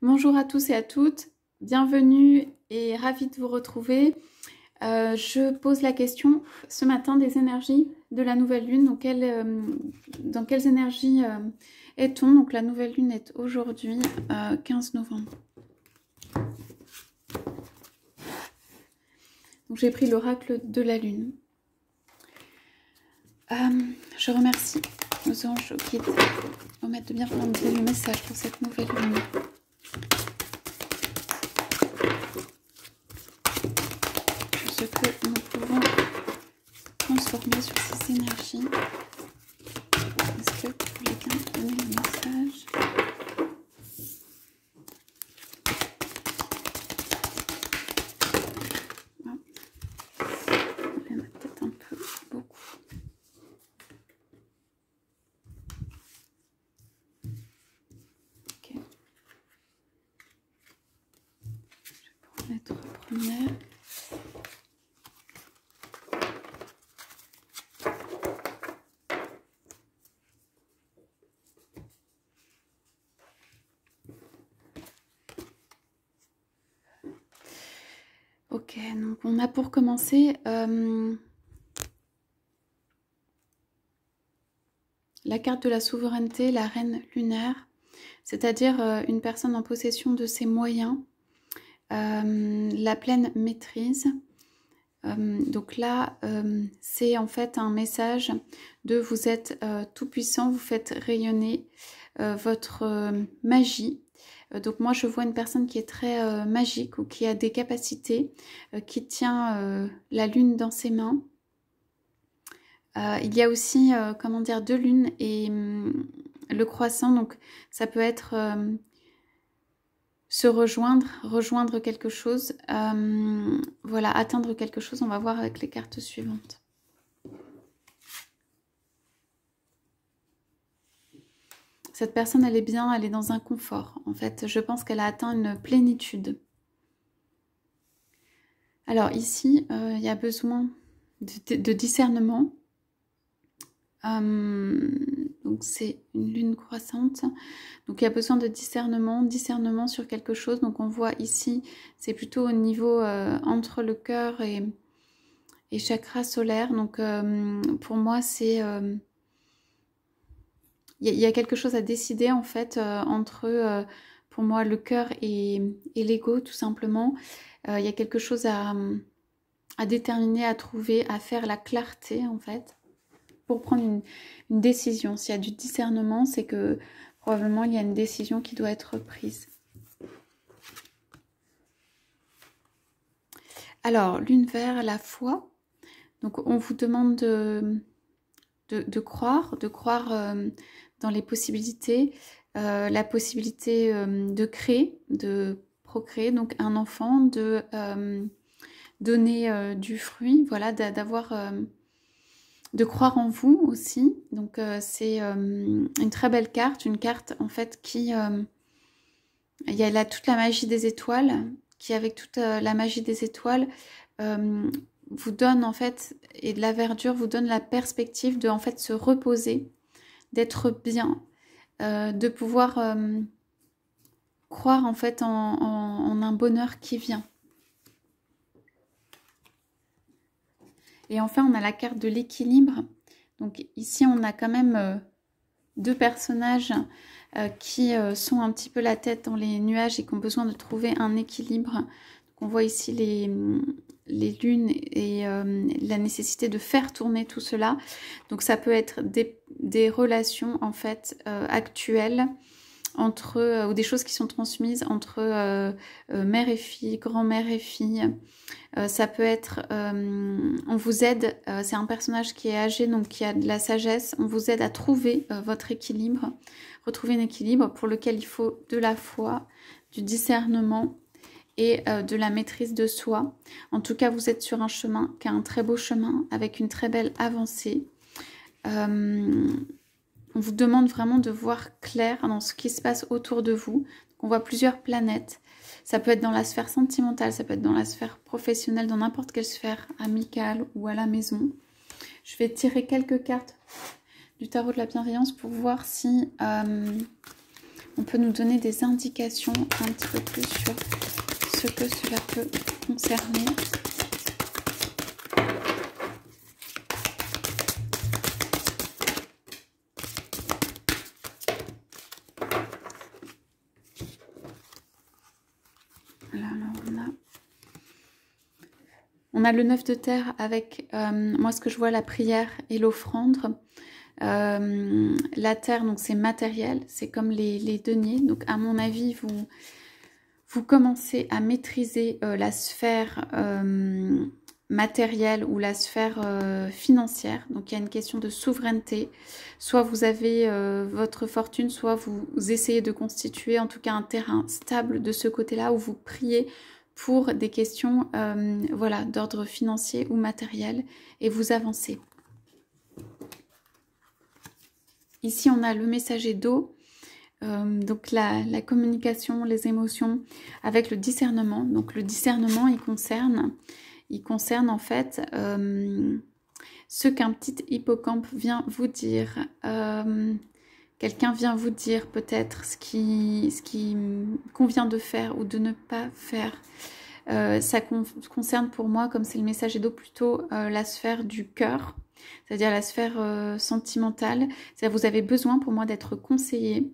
Bonjour à tous et à toutes, bienvenue et ravie de vous retrouver. Je pose la question ce matin des énergies de la nouvelle lune. Donc, dans quelles énergies est-on? Donc la nouvelle lune est aujourd'hui 15 novembre. Donc j'ai pris l'oracle de la lune. Je remercie nos anges, guides, au maître de bien vouloir nous donner le message pour cette nouvelle lune. Ce que nous pouvons transformer sur ces énergies. Est-ce que vous voulez bien donner le message? Ah. Il y en a peut-être un peu beaucoup. Ok. Je vais prendre la première. Ok, donc on a pour commencer la carte de la souveraineté, la reine lunaire, c'est-à-dire une personne en possession de ses moyens, la pleine maîtrise. Donc là, c'est en fait un message de vous êtes tout puissant, vous faites rayonner votre magie. Donc moi je vois une personne qui est très magique ou qui a des capacités, qui tient la lune dans ses mains. Il y a aussi, comment dire, deux lunes et le croissant, donc ça peut être se rejoindre quelque chose, voilà, atteindre quelque chose. On va voir avec les cartes suivantes. Cette personne, elle est bien, elle est dans un confort. En fait, je pense qu'elle a atteint une plénitude. Alors ici, il y a besoin de discernement. Donc c'est une lune croissante. Donc il y a besoin de discernement sur quelque chose. Donc on voit ici, c'est plutôt au niveau entre le cœur et chakra solaire. Donc pour moi, c'est... Il y a quelque chose à décider en fait entre, pour moi, le cœur et l'ego tout simplement. Il y a quelque chose à déterminer, à trouver, à faire la clarté en fait, pour prendre une décision. S'il y a du discernement, c'est que probablement il y a une décision qui doit être prise. Alors, lune vert, la foi. Donc on vous demande de croire dans les possibilités, la possibilité de créer, de procréer, donc un enfant, de donner du fruit, voilà, d'avoir, de croire en vous aussi. Donc c'est une très belle carte, une carte en fait qui, il y a là toute la magie des étoiles, qui avec toute la magie des étoiles vous donne en fait, et de la verdure vous donne la perspective de en fait se reposer, d'être bien, de pouvoir croire en fait en un bonheur qui vient. Et enfin, on a la carte de l'équilibre. Donc ici, on a quand même deux personnages qui sont un petit peu la tête dans les nuages et qui ont besoin de trouver un équilibre. Donc, on voit ici les lunes et la nécessité de faire tourner tout cela. Donc ça peut être des relations en fait actuelles entre ou des choses qui sont transmises entre mère et fille, grand-mère et fille. Ça peut être, on vous aide, c'est un personnage qui est âgé, donc qui a de la sagesse, on vous aide à trouver votre équilibre, retrouver un équilibre pour lequel il faut de la foi, du discernement et de la maîtrise de soi. En tout cas, vous êtes sur un chemin qui est un très beau chemin, avec une très belle avancée. On vous demande vraiment de voir clair dans ce qui se passe autour de vous. Donc, on voit plusieurs planètes. Ça peut être dans la sphère sentimentale, ça peut être dans la sphère professionnelle, dans n'importe quelle sphère amicale ou à la maison. Je vais tirer quelques cartes du tarot de la bienveillance pour voir si on peut nous donner des indications un petit peu plus sur ce que cela peut concerner. On a le 9 de terre avec, moi ce que je vois, la prière et l'offrande. La terre, donc c'est matériel, c'est comme les deniers. Donc à mon avis, vous commencez à maîtriser la sphère matérielle ou la sphère financière. Donc il y a une question de souveraineté. Soit vous avez votre fortune, soit vous essayez de constituer en tout cas un terrain stable de ce côté-là où vous priez pour des questions voilà, d'ordre financier ou matériel et vous avancez. Ici, on a le messager d'eau, donc la communication, les émotions avec le discernement. Donc le discernement, il concerne en fait ce qu'un petit hippocampe vient vous dire. Quelqu'un vient vous dire peut-être ce qui convient de faire ou de ne pas faire. Ça concerne pour moi, comme c'est le messager d'eau, plutôt la sphère du cœur, c'est-à-dire la sphère sentimentale. C'est-à-dire vous avez besoin pour moi d'être conseillé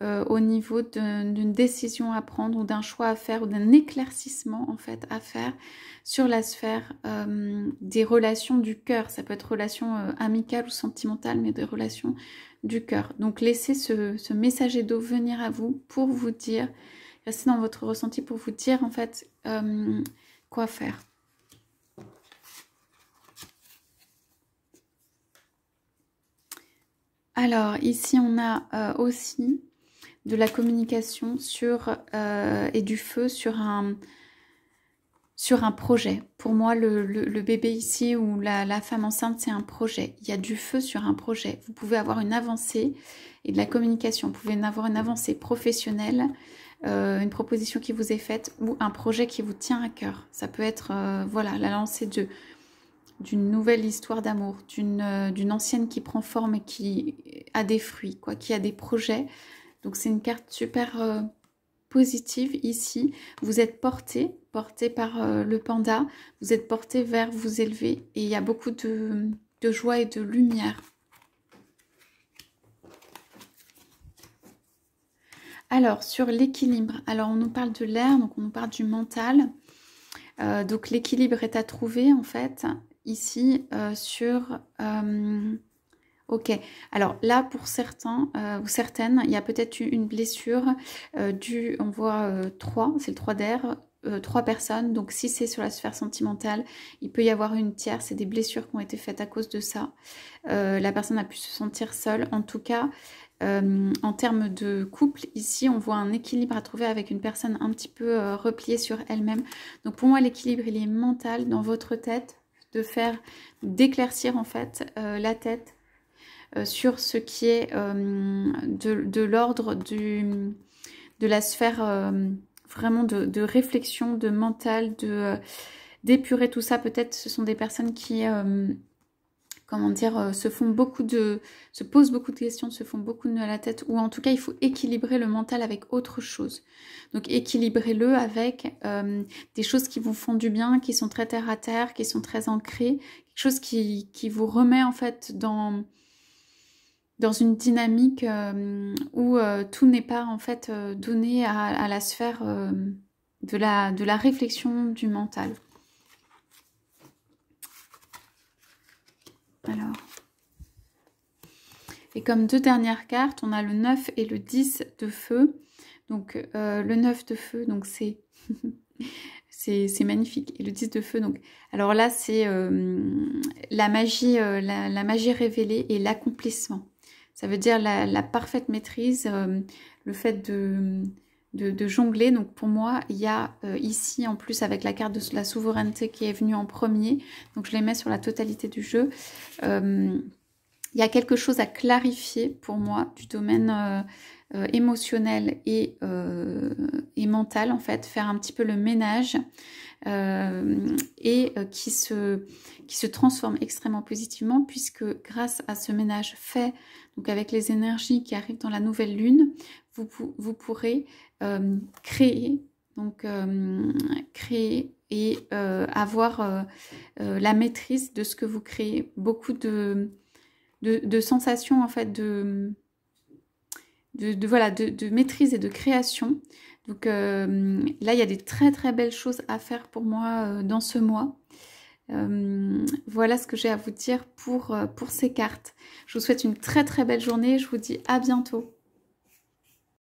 au niveau d'une décision à prendre ou d'un choix à faire ou d'un éclaircissement en fait à faire sur la sphère des relations du cœur. Ça peut être relations amicales ou sentimentales, mais des relations du cœur. Donc laissez ce messager d'eau venir à vous pour vous dire, restez dans votre ressenti pour vous dire en fait quoi faire. Alors ici on a aussi de la communication sur et du feu sur un projet. Pour moi, le bébé ici ou la femme enceinte, c'est un projet. Il y a du feu sur un projet. Vous pouvez avoir une avancée et de la communication. Vous pouvez avoir une avancée professionnelle, une proposition qui vous est faite ou un projet qui vous tient à cœur. Ça peut être voilà, la lancée d'une nouvelle histoire d'amour, d'une ancienne qui prend forme et qui a des fruits, quoi, qui a des projets. Donc c'est une carte super positive ici. Vous êtes porté par le panda, vous êtes porté vers vous élever et il y a beaucoup de joie et de lumière. Alors sur l'équilibre, alors on nous parle de l'air, donc on nous parle du mental. Donc l'équilibre est à trouver en fait ici sur... Ok, alors là pour certains ou certaines, il y a peut-être une blessure on voit 3, c'est le 3 d'air, 3 personnes, donc si c'est sur la sphère sentimentale, il peut y avoir une tierce, c'est des blessures qui ont été faites à cause de ça. La personne a pu se sentir seule, en tout cas en termes de couple, ici on voit un équilibre à trouver avec une personne un petit peu repliée sur elle-même. Donc pour moi l'équilibre il est mental dans votre tête, d'éclaircir en fait la tête sur ce qui est de l'ordre de la sphère vraiment de réflexion, de mental, d'épurer tout ça. Peut-être ce sont des personnes qui, comment dire, se posent beaucoup de questions, se font beaucoup de nœuds à la tête, ou en tout cas il faut équilibrer le mental avec autre chose. Donc équilibrez-le avec des choses qui vous font du bien, qui sont très terre à terre, qui sont très ancrées, quelque chose qui vous remet en fait dans une dynamique où tout n'est pas en fait donné à la sphère de la réflexion du mental. Alors, et comme deux dernières cartes, on a le 9 et le 10 de feu. Donc le 9 de feu, donc c'est c'est magnifique. Et le 10 de feu, donc alors là c'est la magie révélée et l'accomplissement. Ça veut dire la parfaite maîtrise, le fait de jongler. Donc pour moi, il y a ici, en plus avec la carte de la souveraineté qui est venue en premier, donc je les mets sur la totalité du jeu, il y a quelque chose à clarifier pour moi du domaine émotionnel et mental, en fait, faire un petit peu le ménage qui se transforme extrêmement positivement, puisque grâce à ce ménage fait, donc avec les énergies qui arrivent dans la nouvelle lune, vous pourrez créer, donc créer et avoir la maîtrise de ce que vous créez. Beaucoup de sensations en fait voilà, de maîtrise et de création. Donc là, il y a des très très belles choses à faire pour moi dans ce mois. Voilà ce que j'ai à vous dire pour ces cartes. Je vous souhaite une très très belle journée. Je vous dis à bientôt.